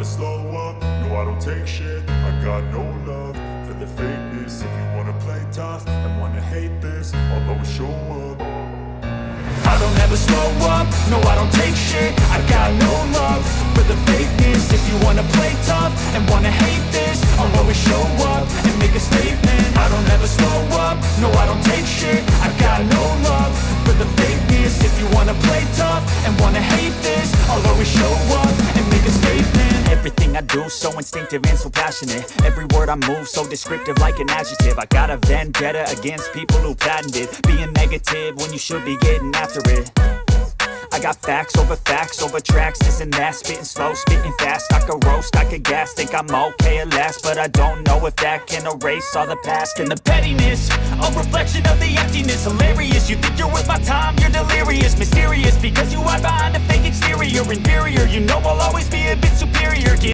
never slow up, no I don't take shit. I got no love for the fakeness. If you wanna play tough and wanna hate this, I'll always show up. I don't ever slow up, no I don't take shit. I got no love for the fakeness. If you wanna play tough and wanna hate this, I'll always show up and make a statement. I don't ever slow up, no I don't take shit. I got no love for the fakeness. If you wanna play tough and wanna hate this, I'll always show up and make a statement. Everything I do so instinctive and so passionate. Every word I move so descriptive like an adjective. I got a vendetta against people who patented being negative when you should be getting after it. I got facts over tracks, this and that. Spitting slow, spitting fast. I could roast, I could gas. Think I'm okay at last, but I don't know if that can erase all the past. And the pettiness, a reflection of the emptiness. Hilarious, you think you're worth my time, you're delirious. Mysterious, because you hide behind a fake exterior. Inferior, you know I'll always be a bit superior.